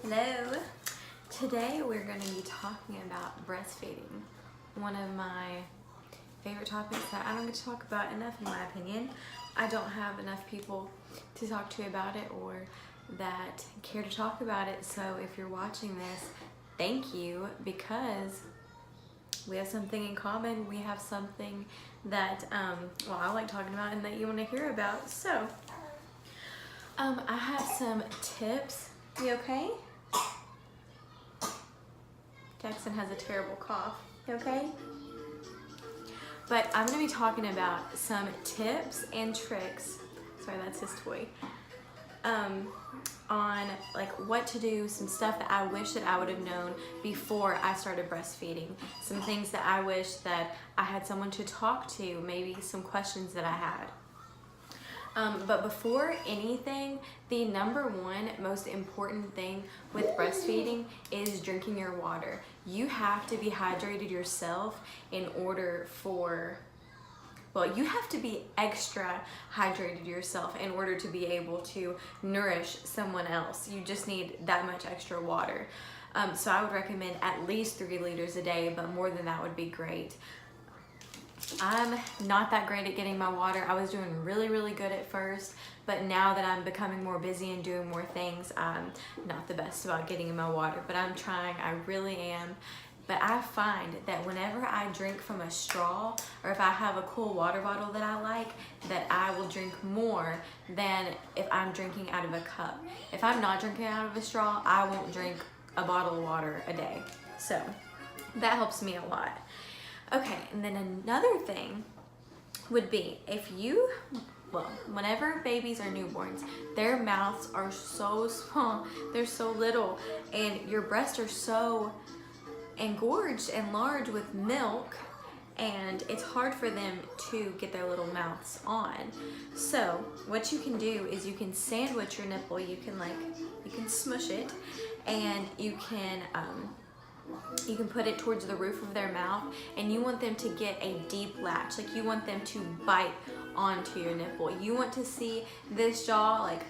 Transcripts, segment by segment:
Hello. Today we're going to be talking about breastfeeding, one of my favorite topics that I don't get to talk about enough in my opinion. I don't have enough people to talk to about it or that care to talk about it, so if you're watching this, thank you, because we have something in common. We have something that I like talking about and that you want to hear about. So I have some tips. You okay? Jackson has a terrible cough. You okay? But I'm going to be talking about some tips and tricks. Sorry, that's his toy. On like what to do, some stuff that I wish that I would have known before I started breastfeeding, some things that I wish that I had someone to talk to, maybe some questions that I had. But before anything, the number one most important thing with breastfeeding is drinking your water. You have to be hydrated yourself in order for, you have to be extra hydrated yourself in order to be able to nourish someone else. You just need that much extra water. So I would recommend at least 3 liters a day, but more than that would be great. I'm not that great at getting my water. I was doing really good at first, but now that I'm becoming more busy and doing more things, I'm not the best about getting in my water, but I'm trying. I really am. But I find that whenever I drink from a straw, or if I have a cool water bottle that I like, that I will drink more than if I'm drinking out of a cup. If I'm not drinking out of a straw, I won't drink a bottle of water a day. So that helps me a lot. Okay, and then another thing would be whenever babies are newborns, their mouths are so small, they're so little, and your breasts are so engorged and large with milk, and it's hard for them to get their little mouths on. So what you can do is you can sandwich your nipple. You can smush it, and you can put it towards the roof of their mouth, and you want them to get a deep latch. Like, you want them to bite onto your nipple. You want to see this jaw, like,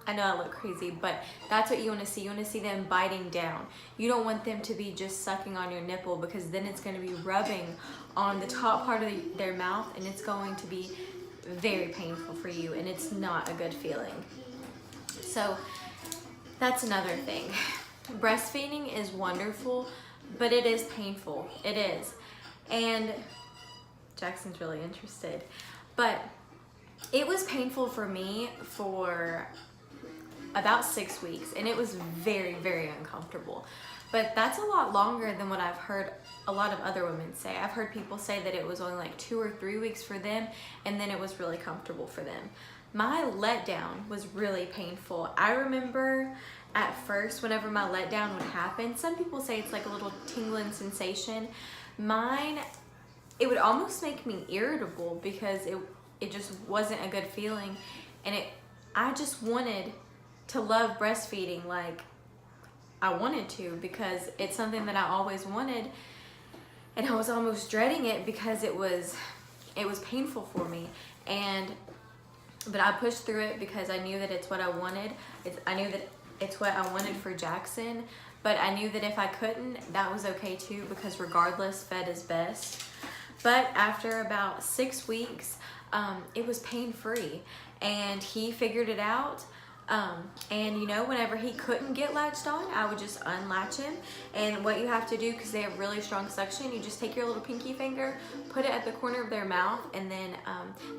I know I look crazy, but that's what you want to see. You want to see them biting down. You don't want them to be just sucking on your nipple, because then it's going to be rubbing on the top part of their mouth, and it's going to be very painful for you, and it's not a good feeling. So that's another thing. Breastfeeding is wonderful, but it is painful. It is. And Jackson's really interested. But it was painful for me for about 6 weeks, and it was very uncomfortable. But that's a lot longer than what I've heard a lot of other women say. I've heard people say that it was only like 2 or 3 weeks for them, and then it was really comfortable for them. My letdown was really painful. I remember at first, whenever my letdown would happen, some people say it's like a little tingling sensation. Mine, it would almost make me irritable, because it just wasn't a good feeling, and I just wanted to love breastfeeding like I wanted to, because it's something that I always wanted, and I was almost dreading it because it was painful for me. But I pushed through it because I knew that it's what I wanted. I knew that it's what I wanted for Jackson, but I knew that if I couldn't, that was okay too, because regardless, fed is best. But after about 6 weeks, it was pain-free, and he figured it out. And you know, whenever he couldn't get latched on, I would just unlatch him. And what you have to do, because they have really strong suction, you just take your little pinky finger, put it at the corner of their mouth, and then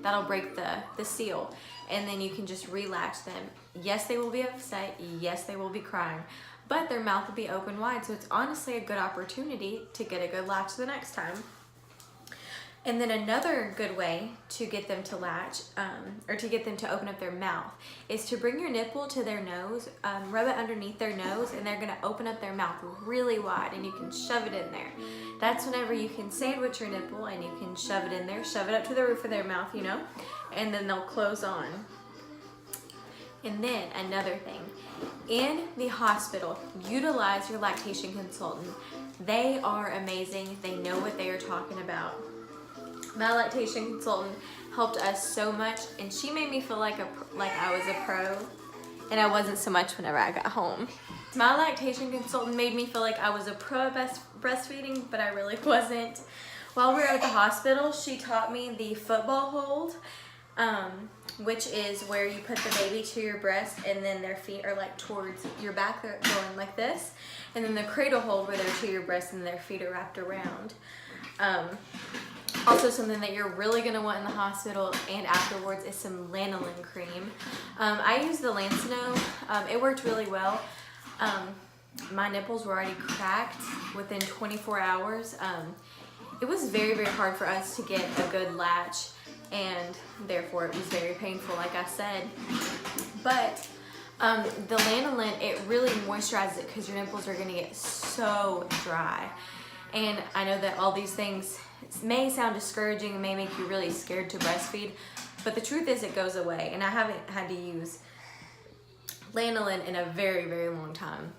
that'll break the seal. And then you can just relatch them. Yes, they will be upset. Yes, they will be crying, but their mouth will be open wide. So it's honestly a good opportunity to get a good latch the next time. And then another good way to get them to latch, or to get them to open up their mouth, is to bring your nipple to their nose, rub it underneath their nose, and they're gonna open up their mouth really wide, and you can shove it in there. That's whenever you can sandwich your nipple, and you can shove it in there, shove it up to the roof of their mouth, you know, and then they'll close on. And then another thing, in the hospital, utilize your lactation consultant. They are amazing. They know what they are talking about. My lactation consultant helped us so much, and she made me feel like I was a pro, and I wasn't so much whenever I got home. My lactation consultant made me feel like I was a pro at breastfeeding, but I really wasn't. While we were at the hospital, she taught me the football hold, which is where you put the baby to your breast and then their feet are like towards your back, they're going like this. And then the cradle hold where they're to your breast and their feet are wrapped around. Also, something that you're really going to want in the hospital and afterwards is some lanolin cream. I used the Lancino. It worked really well. My nipples were already cracked within 24 hours. It was very, very hard for us to get a good latch, and therefore it was very painful, like I said. But the lanolin, it really moisturizes it because your nipples are going to get so dry. And I know that all these things may sound discouraging and may make you really scared to breastfeed, but the truth is it goes away. And I haven't had to use lanolin in a very, very long time.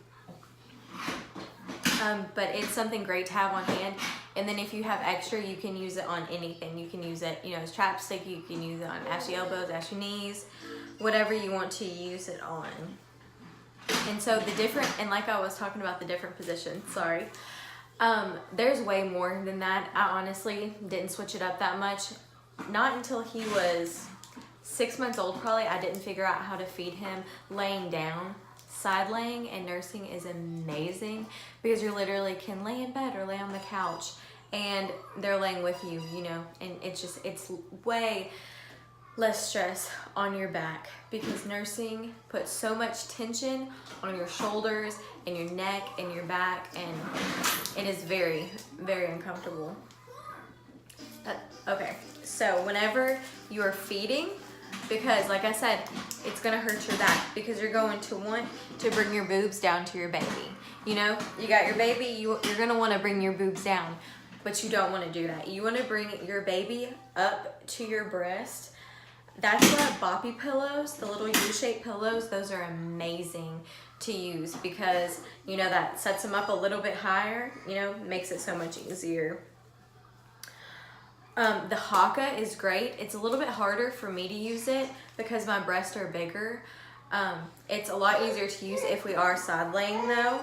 But it's something great to have on hand. And then if you have extra, you can use it on anything. You can use it, you know, as chapstick. You can use it on ashy elbows, ashy knees, whatever you want to use it on. And so the different, and like I was talking about the different positions, sorry. There's way more than that. I honestly didn't switch it up that much. Not until he was 6 months old, probably, I didn't figure out how to feed him laying down. Side laying and nursing is amazing because you literally can lay in bed or lay on the couch and they're laying with you, you know, and it's way less stress on your back because nursing puts so much tension on your shoulders and your neck and your back, and it is very, very uncomfortable. Okay, so whenever you are feeding, because like I said, it's gonna hurt your back because you're going to want to bring your boobs down to your baby. You know, you got your baby, you're gonna wanna bring your boobs down, but you don't wanna do that. You wanna bring your baby up to your breast. That's why boppy pillows, the little U-shaped pillows, those are amazing to use because, you know, that sets them up a little bit higher, you know, makes it so much easier. The Haka is great. It's a little bit harder for me to use it because my breasts are bigger. It's a lot easier to use if we are side laying though.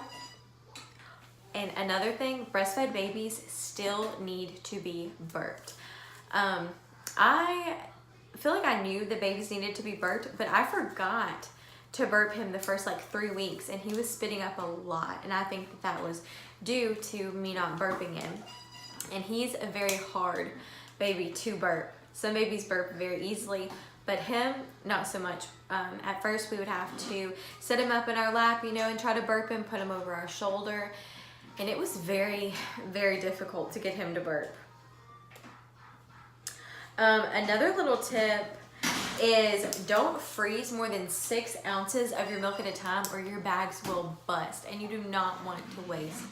And another thing, breastfed babies still need to be burped. I feel like I knew the babies needed to be burped, but I forgot to burp him the first like 3 weeks and he was spitting up a lot. And I think that was due to me not burping him. And he's a very hard baby to burp. Some babies burp very easily, but him, not so much. At first we would have to set him up in our lap, you know, and try to burp him, put him over our shoulder. And it was very, very difficult to get him to burp. Another little tip is don't freeze more than 6 ounces of your milk at a time or your bags will bust. And you do not want to waste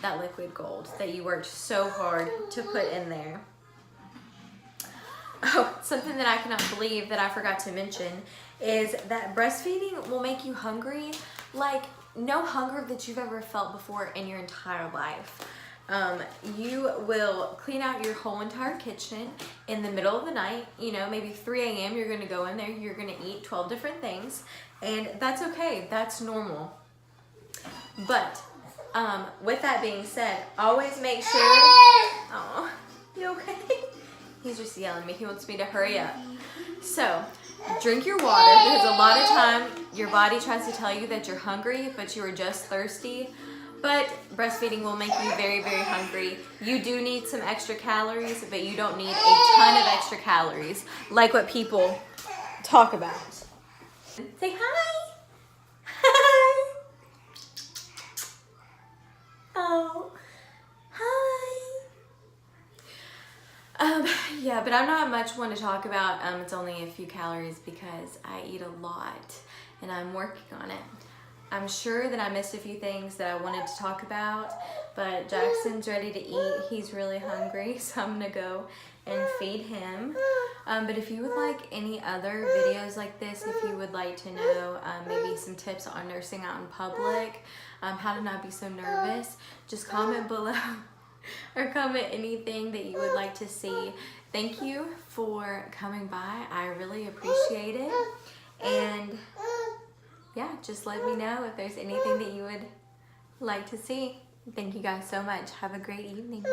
that liquid gold that you worked so hard to put in there. Oh, something that I cannot believe that I forgot to mention is that breastfeeding will make you hungry like no hunger that you've ever felt before in your entire life. You will clean out your whole entire kitchen in the middle of the night, you know, maybe 3 a.m. you're gonna go in there, you're gonna eat 12 different things, and that's okay, that's normal. But with that being said, always make sure, oh, you okay? He's just yelling at me, he wants me to hurry up. So, drink your water, because a lot of time your body tries to tell you that you're hungry, but you are just thirsty. But breastfeeding will make you very, very hungry. You do need some extra calories, but you don't need a ton of extra calories, like what people talk about. Say hi. Hi. Oh, hi. Yeah, but I'm not much one to talk about. It's only a few calories because I eat a lot and I'm working on it. I'm sure that I missed a few things that I wanted to talk about, but Jackson's ready to eat. He's really hungry, so I'm gonna go and feed him. But if you would like any other videos like this, if you would like to know maybe some tips on nursing out in public, how to not be so nervous, just comment below or comment anything that you would like to see. Thank you for coming by. I really appreciate it. And yeah, just let me know if there's anything that you would like to see. Thank you guys so much. Have a great evening.